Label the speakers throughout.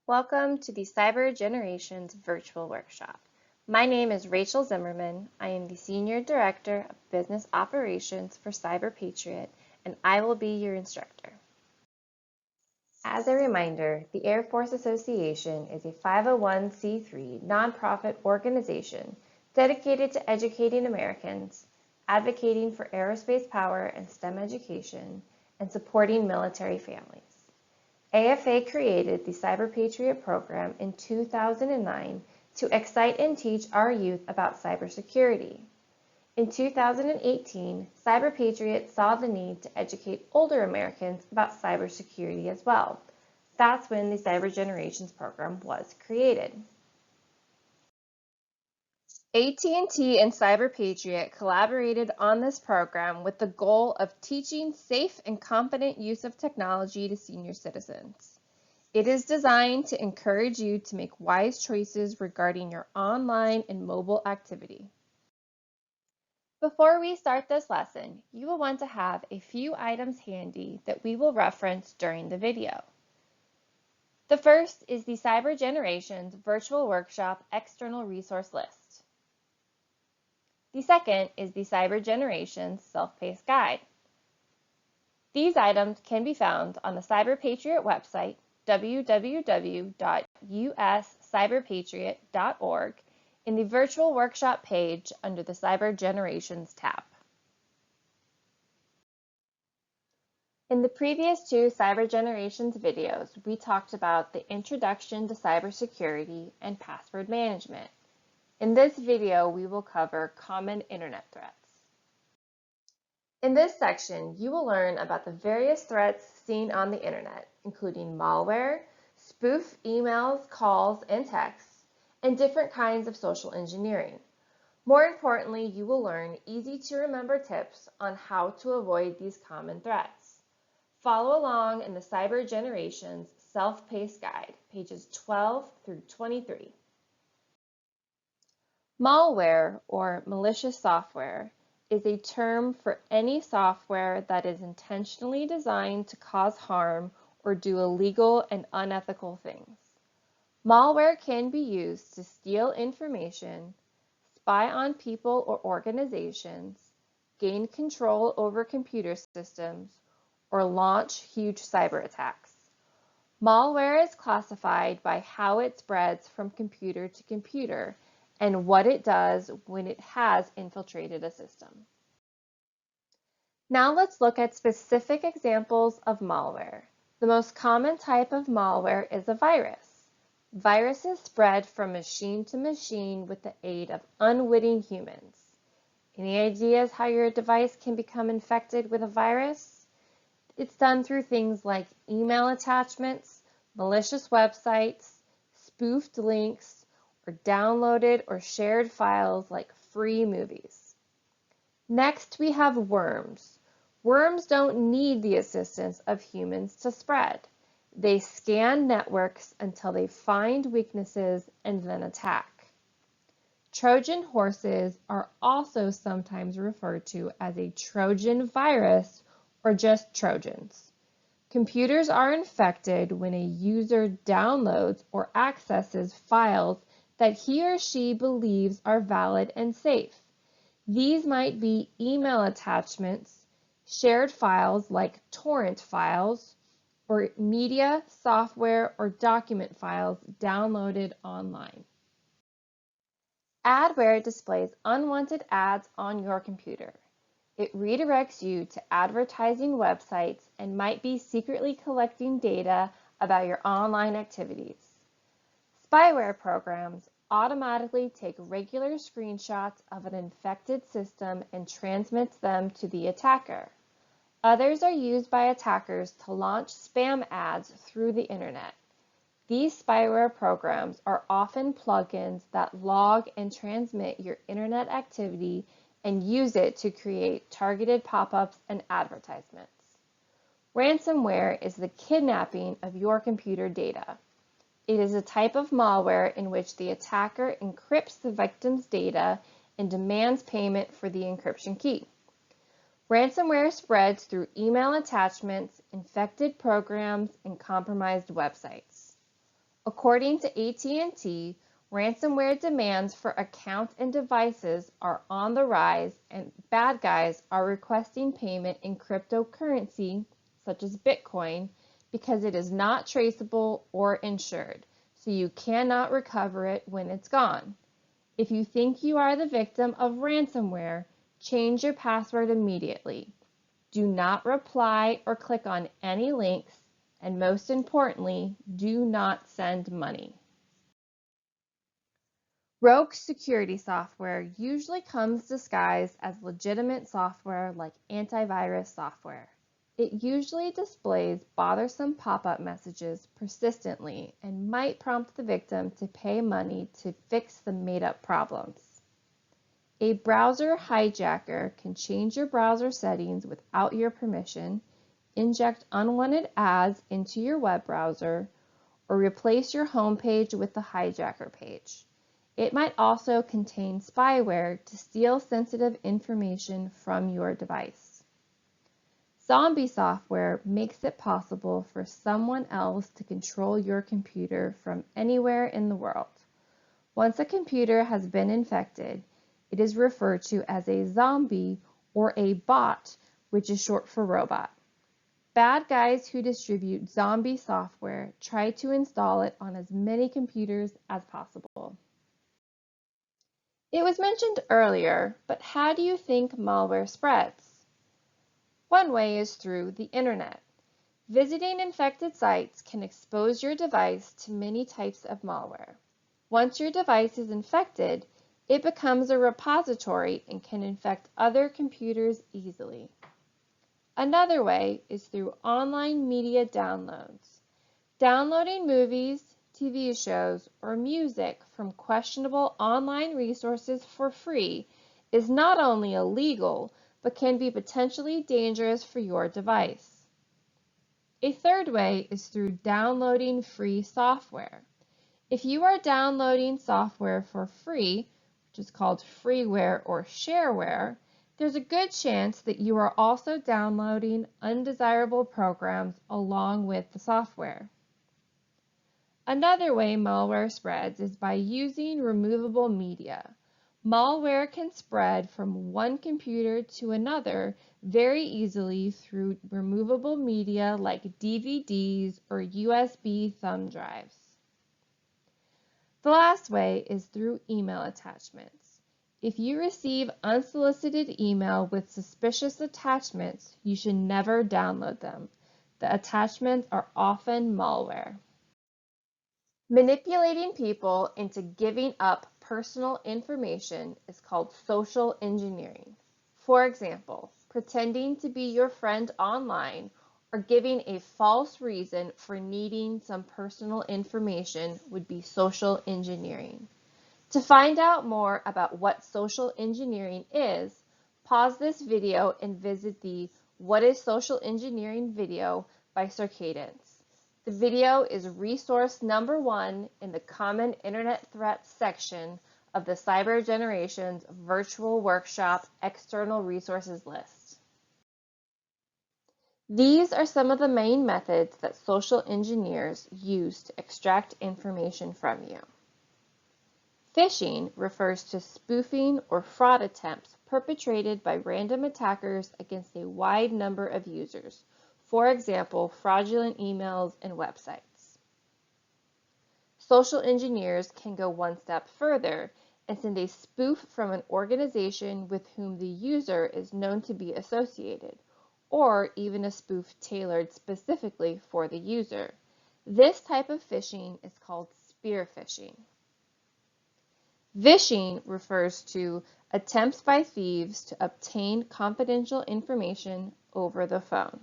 Speaker 1: Welcome to the CyberGenerations virtual workshop. My name is Rachel Zimmerman. I am the Senior Director of Business Operations for CyberPatriot, and I will be your instructor. As a reminder, the Air Force Association is a 501c3 nonprofit organization dedicated to educating Americans, advocating for aerospace power and STEM education, and supporting military families. AFA created the CyberPatriot program in 2009 to excite and teach our youth about cybersecurity. In 2018, CyberPatriot saw the need to educate older Americans about cybersecurity as well. That's when the CyberGenerations program was created. AT&T and CyberPatriot collaborated on this program with the goal of teaching safe and competent use of technology to senior citizens. It is designed to encourage you to make wise choices regarding your online and mobile activity. Before we start this lesson, you will want to have a few items handy that we will reference during the video. The first is the CyberGenerations Virtual Workshop External Resource List. The second is the CyberGenerations Self-Paced Guide. These items can be found on the CyberPatriot website, www.uscyberpatriot.org, in the Virtual Workshop page under the CyberGenerations tab. In the previous two CyberGenerations videos, we talked about the introduction to cybersecurity and password management. In this video, we will cover common internet threats. In this section, you will learn about the various threats seen on the internet, including malware, spoof emails, calls, and texts, and different kinds of social engineering. More importantly, you will learn easy-to-remember tips on how to avoid these common threats. Follow along in the CyberGenerations Self-Paced Guide, pages 12 through 23. Malware, or malicious software, is a term for any software that is intentionally designed to cause harm or do illegal and unethical things. Malware can be used to steal information, spy on people or organizations, gain control over computer systems, or launch huge cyber attacks. Malware is classified by how it spreads from computer to computer and what it does when it has infiltrated a system. Now let's look at specific examples of malware. The most common type of malware is a virus. Viruses spread from machine to machine with the aid of unwitting humans. Any ideas how your device can become infected with a virus? It's done through things like email attachments, malicious websites, spoofed links, or downloaded or shared files like free movies. Next, we have worms. Worms don't need the assistance of humans to spread. They scan networks until they find weaknesses and then attack. Trojan horses are also sometimes referred to as a Trojan virus or just Trojans. Computers are infected when a user downloads or accesses files that he or she believes are valid and safe. These might be email attachments, shared files like torrent files, or media, software, or document files downloaded online. Adware displays unwanted ads on your computer. It redirects you to advertising websites and might be secretly collecting data about your online activities. Spyware programs automatically take regular screenshots of an infected system and transmits them to the attacker. Others are used by attackers to launch spam ads through the internet. These spyware programs are often plugins that log and transmit your internet activity and use it to create targeted pop-ups and advertisements. Ransomware is the kidnapping of your computer data. It is a type of malware in which the attacker encrypts the victim's data and demands payment for the encryption key. Ransomware spreads through email attachments, infected programs, and compromised websites. According to AT&T, ransomware demands for accounts and devices are on the rise, and bad guys are requesting payment in cryptocurrency, such as Bitcoin, because it is not traceable or insured, so you cannot recover it when it's gone. If you think you are the victim of ransomware, change your password immediately. Do not reply or click on any links, and most importantly, do not send money. Rogue security software usually comes disguised as legitimate software like antivirus software. It usually displays bothersome pop-up messages persistently and might prompt the victim to pay money to fix the made-up problems. A browser hijacker can change your browser settings without your permission, inject unwanted ads into your web browser, or replace your home page with the hijacker page. It might also contain spyware to steal sensitive information from your device. Zombie software makes it possible for someone else to control your computer from anywhere in the world. Once a computer has been infected, it is referred to as a zombie or a bot, which is short for robot. Bad guys who distribute zombie software try to install it on as many computers as possible. It was mentioned earlier, but how do you think malware spreads? One way is through the internet. Visiting infected sites can expose your device to many types of malware. Once your device is infected, it becomes a repository and can infect other computers easily. Another way is through online media downloads. Downloading movies, TV shows, or music from questionable online resources for free is not only illegal, but can be potentially dangerous for your device. A third way is through downloading free software. If you are downloading software for free, which is called freeware or shareware, there's a good chance that you are also downloading undesirable programs along with the software. Another way malware spreads is by using removable media. Malware can spread from one computer to another very easily through removable media like DVDs or USB thumb drives. The last way is through email attachments. If you receive unsolicited email with suspicious attachments, you should never download them. The attachments are often malware. Manipulating people into giving up personal information is called social engineering. For example, pretending to be your friend online or giving a false reason for needing some personal information would be social engineering. To find out more about what social engineering is, pause this video and visit the What is Social Engineering video by Circadence. The video is resource number 1 in the Common Internet Threats section of the CyberGenerations Virtual Workshop External Resources list. These are some of the main methods that social engineers use to extract information from you. Phishing refers to spoofing or fraud attempts perpetrated by random attackers against a wide number of users. For example, fraudulent emails and websites. Social engineers can go one step further and send a spoof from an organization with whom the user is known to be associated, or even a spoof tailored specifically for the user. This type of phishing is called spear phishing. Vishing refers to attempts by thieves to obtain confidential information over the phone.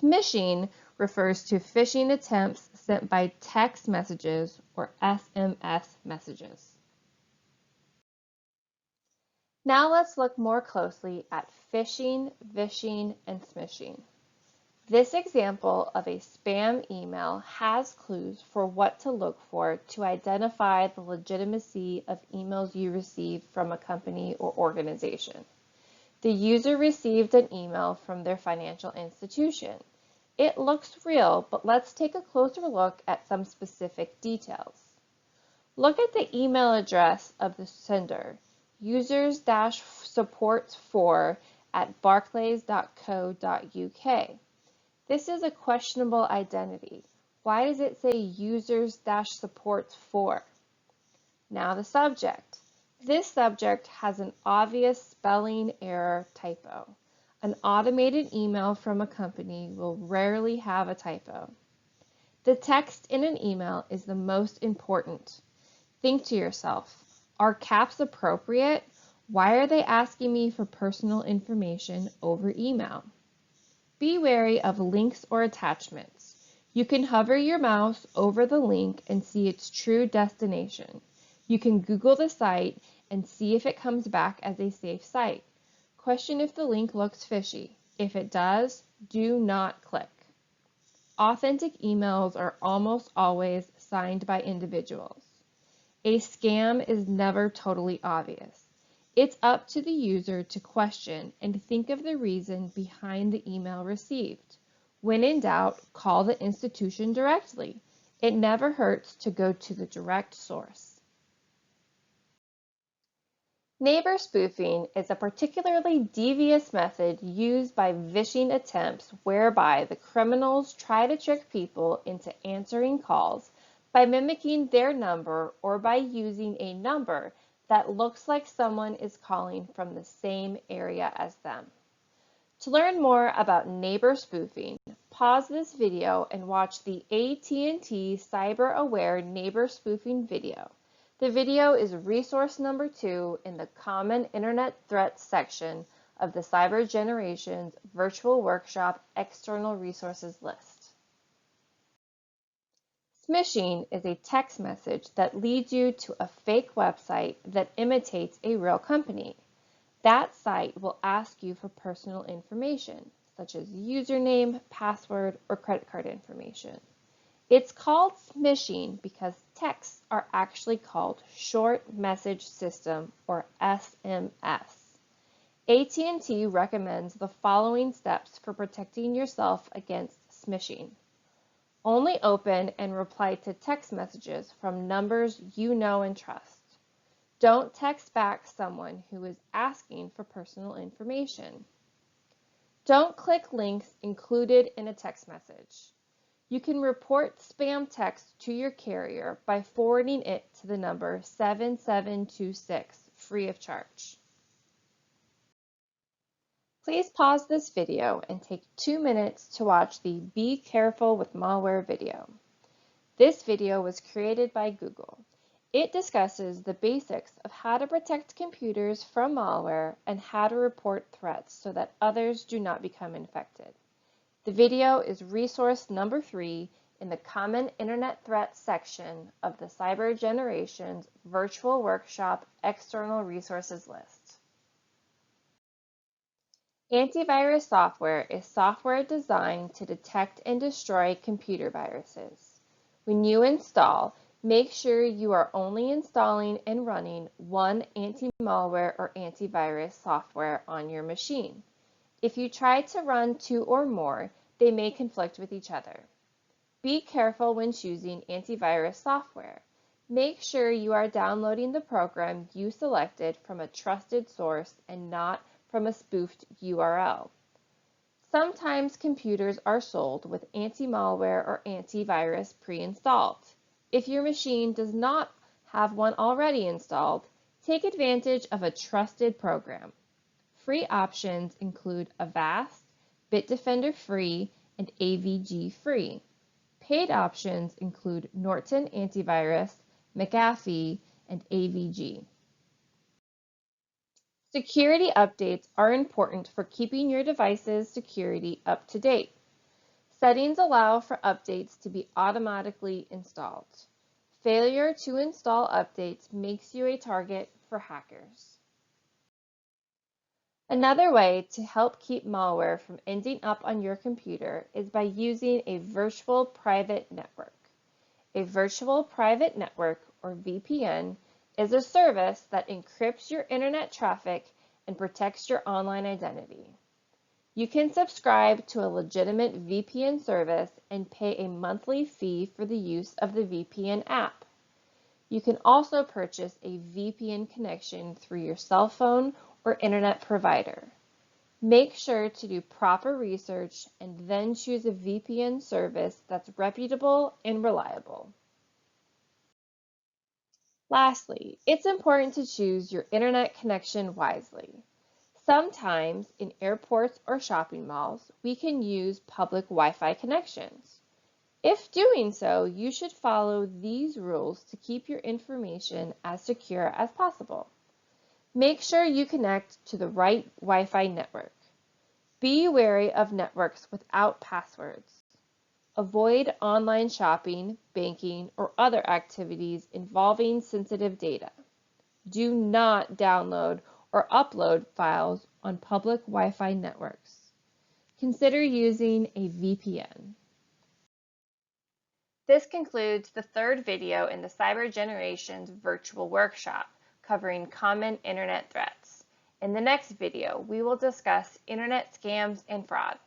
Speaker 1: Smishing refers to phishing attempts sent by text messages or SMS messages. Now let's look more closely at phishing, vishing, and smishing. This example of a spam email has clues for what to look for to identify the legitimacy of emails you receive from a company or organization. The user received an email from their financial institution. It looks real, but let's take a closer look at some specific details. Look at the email address of the sender, users-support4@barclays.co.uk. This is a questionable identity. Why does it say users-support4? Now the subject. This subject has an obvious spelling error typo. An automated email from a company will rarely have a typo. The text in an email is the most important. Think to yourself, are caps appropriate? Why are they asking me for personal information over email? Be wary of links or attachments. You can hover your mouse over the link and see its true destination. You can Google the site and see if it comes back as a safe site. Question if the link looks fishy. If it does, do not click. Authentic emails are almost always signed by individuals. A scam is never totally obvious. It's up to the user to question and think of the reason behind the email received. When in doubt, call the institution directly. It never hurts to go to the direct source. Neighbor spoofing is a particularly devious method used by phishing attempts whereby the criminals try to trick people into answering calls by mimicking their number or by using a number that looks like someone is calling from the same area as them. To learn more about neighbor spoofing, pause this video and watch the AT&T Cyber Aware Neighbor Spoofing video. The video is resource number 2 in the Common Internet Threats section of the CyberGenerations Virtual Workshop External Resources list. Smishing is a text message that leads you to a fake website that imitates a real company. That site will ask you for personal information, such as username, password, or credit card information. It's called smishing because texts are actually called Short Message System, or SMS. AT&T recommends the following steps for protecting yourself against smishing. Only open and reply to text messages from numbers you know and trust. Don't text back someone who is asking for personal information. Don't click links included in a text message. You can report spam text to your carrier by forwarding it to the number 7726 free of charge. Please pause this video and take 2 minutes to watch the Be Careful with Malware video. This video was created by Google. It discusses the basics of how to protect computers from malware and how to report threats so that others do not become infected. The video is resource number 3 in the Common Internet Threats section of the CyberGenerations Virtual Workshop External Resources list. Antivirus software is software designed to detect and destroy computer viruses. When you install, make sure you are only installing and running one anti-malware or antivirus software on your machine. If you try to run 2 or more, they may conflict with each other. Be careful when choosing antivirus software. Make sure you are downloading the program you selected from a trusted source and not from a spoofed URL. Sometimes computers are sold with anti-malware or antivirus pre-installed. If your machine does not have one already installed, take advantage of a trusted program. Free options include Avast, Bitdefender Free, and AVG Free. Paid options include Norton Antivirus, McAfee, and AVG. Security updates are important for keeping your device's security up to date. Settings allow for updates to be automatically installed. Failure to install updates makes you a target for hackers. Another way to help keep malware from ending up on your computer is by using a virtual private network. A virtual private network, or VPN, is a service that encrypts your internet traffic and protects your online identity. You can subscribe to a legitimate VPN service and pay a monthly fee for the use of the VPN app. You can also purchase a VPN connection through your cell phone or internet provider. Make sure to do proper research and then choose a VPN service that's reputable and reliable. Lastly, it's important to choose your internet connection wisely. Sometimes in airports or shopping malls, we can use public Wi-Fi connections. If doing so, you should follow these rules to keep your information as secure as possible. Make sure you connect to the right Wi-Fi network. Be wary of networks without passwords. Avoid online shopping, banking, or other activities involving sensitive data. Do not download or upload files on public Wi-Fi networks. Consider using a VPN. This concludes the third video in the CyberGenerations virtual workshop covering common internet threats. In the next video, we will discuss internet scams and fraud.